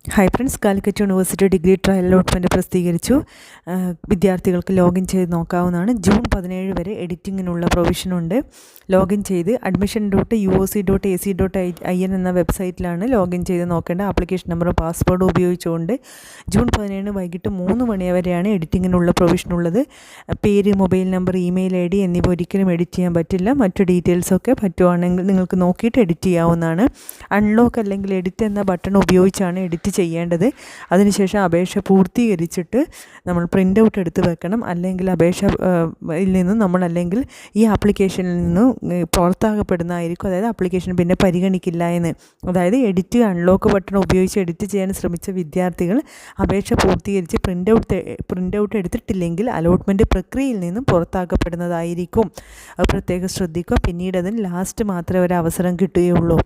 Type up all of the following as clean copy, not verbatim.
Hi friends, Calicut university degree trial allotment പ്രസിദ്ധീകരിച്ചു. വിദ്യാർത്ഥികൾക്ക് login ചെയ്ത് നോക്കാവുന്നതാണ്. ജൂൺ 17 വരെ എഡിറ്റിങ്ങിനുള്ള പ്രൊവിഷനുണ്ട്. ലോഗിൻ ചെയ്ത് admission.uoc.ac.in എന്ന വെബ്സൈറ്റിലാണ് ലോഗിൻ ചെയ്ത് നോക്കേണ്ട. ആപ്ലിക്കേഷൻ നമ്പറും പാസ്വേഡും ഉപയോഗിച്ചുകൊണ്ട് ജൂൺ 17 വൈകിട്ട് 3 മണി വരെയാണ് എഡിറ്റിങ്ങിനുള്ള പ്രൊവിഷനുള്ളത്. പേര്, മൊബൈൽ നമ്പർ, ഇമെയിൽ ID എന്നിവ ഒരിക്കലും എഡിറ്റ് ചെയ്യാൻ പറ്റില്ല. മറ്റു ഡീറ്റെയിൽസൊക്കെ പറ്റുവാണെങ്കിൽ നിങ്ങൾക്ക് നോക്കിയിട്ട് എഡിറ്റ് ചെയ്യാവുന്നതാണ്. അൺലോക്ക് അല്ലെങ്കിൽ എഡിറ്റ് എന്ന ബട്ടൺ ഉപയോഗിച്ചാണ് എഡിറ്റ് ചെയ്യേണ്ടത്. അതിനുശേഷം അപേക്ഷ പൂർത്തീകരിച്ചിട്ട് നമ്മൾ പ്രിൻ്റ് ഔട്ട് എടുത്ത് വെക്കണം. അല്ലെങ്കിൽ അപേക്ഷയിൽ നിന്നും അല്ലെങ്കിൽ ഈ ആപ്ലിക്കേഷനിൽ നിന്നും പുറത്താക്കപ്പെടുന്നതായിരിക്കും. അതായത് ആപ്ലിക്കേഷൻ പിന്നെ പരിഗണിക്കില്ല എന്ന്. അതായത് എഡിറ്റ്, അൺലോക്ക് ബട്ടൺ ഉപയോഗിച്ച് എഡിറ്റ് ചെയ്യാൻ ശ്രമിച്ച വിദ്യാർത്ഥികൾ അപേക്ഷ പൂർത്തീകരിച്ച് പ്രിൻ്റ് ഔട്ട് എടുത്തിട്ടില്ലെങ്കിൽ അലോട്ട്മെൻറ്റ് പ്രക്രിയയിൽ നിന്നും പുറത്താക്കപ്പെടുന്നതായിരിക്കും. അത് പ്രത്യേകം ശ്രദ്ധിക്കുക. പിന്നീട് അതിന് ലാസ്റ്റ് മാത്രമേ ഒരു അവസരം കിട്ടുകയുള്ളൂ.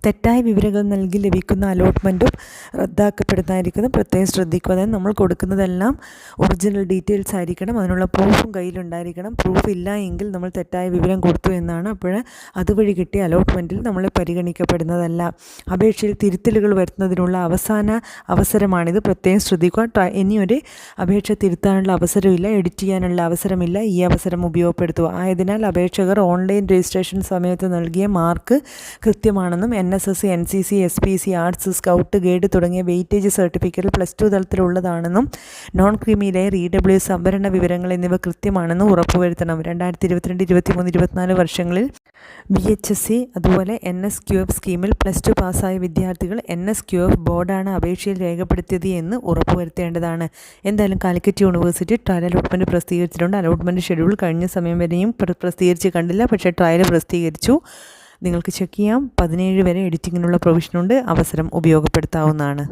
തെറ്റായ വിവരങ്ങൾ നൽകി ലഭിക്കുന്ന അലോട്ട്മെൻറ്റും റദ്ദാക്കപ്പെടുന്നതായിരിക്കും. പ്രത്യേകം ശ്രദ്ധിക്കുക. അതായത് നമ്മൾ കൊടുക്കുന്നതെല്ലാം ഒറിജിനൽ ഡീറ്റെയിൽസ് ആയിരിക്കണം. അതിനുള്ള പ്രൂഫും കയ്യിലുണ്ടായിരിക്കണം. പ്രൂഫ് ഇല്ല എങ്കിൽ നമ്മൾ തെറ്റായ വിവരം കൊടുത്തു എന്നാണ്. അപ്പോൾ അതുവഴി കിട്ടിയ അലോട്ട്മെൻറ്റിൽ നമ്മൾ പരിഗണിക്കപ്പെടുന്നതല്ല. അപേക്ഷയിൽ തിരുത്തലുകൾ വരുത്തുന്നതിനുള്ള അവസാന അവസരമാണിത്. പ്രത്യേകം ശ്രദ്ധിക്കുക. ഇനിയൊരു അപേക്ഷ തിരുത്താനുള്ള അവസരമില്ല, എഡിറ്റ് ചെയ്യാനുള്ള അവസരമില്ല. ഈ അവസരം ഉപയോഗപ്പെടുത്തുക. ആയതിനാൽ അപേക്ഷകർ ഓൺലൈൻ രജിസ്ട്രേഷൻ സമയത്ത് നൽകിയ മാർക്ക് കൃത്യമാണെന്നും NSS, NCC, SPC, arts, scout, guide തുടങ്ങിയ വെയിറ്റേജ് സർട്ടിഫിക്കറ്റ് +2 തലത്തിലുള്ളതാണെന്നും നോൺ ക്രീമി ലെയർ, EW, സംവരണ വിവരങ്ങൾ എന്നിവ കൃത്യമാണെന്നും ഉറപ്പുവരുത്തണം. 2022, 23, 24 വർഷങ്ങളിൽ VHSC അതുപോലെ NSQF സ്കീമിൽ +2 പാസ്സായ വിദ്യാർത്ഥികൾ NSQF ബോർഡാണ് അപേക്ഷയിൽ രേഖപ്പെടുത്തിയത് എന്ന് ഉറപ്പുവരുത്തേണ്ടതാണ്. എന്തായാലും കാലിക്കറ്റ് യൂണിവേഴ്സിറ്റി ട്രയൽ അലോട്ട്മെൻറ്റ് പ്രസിദ്ധീകരിച്ചിട്ടുണ്ട്. അലോട്ട്മെൻറ്റ് ഷെഡ്യൂൾ കഴിഞ്ഞ സമയം വരെയും പ്രസിദ്ധീകരിച്ച് കണ്ടില്ല, പക്ഷേ ട്രയൽ പ്രസിദ്ധീകരിച്ചു. നിങ്ങൾക്ക് ചെക്ക് ചെയ്യാം. 17 വരെ എഡിറ്റിങ്ങിനുള്ള പ്രൊവിഷനുണ്ട്. അവസരം ഉപയോഗപ്പെടുത്താവുന്നതാണ്.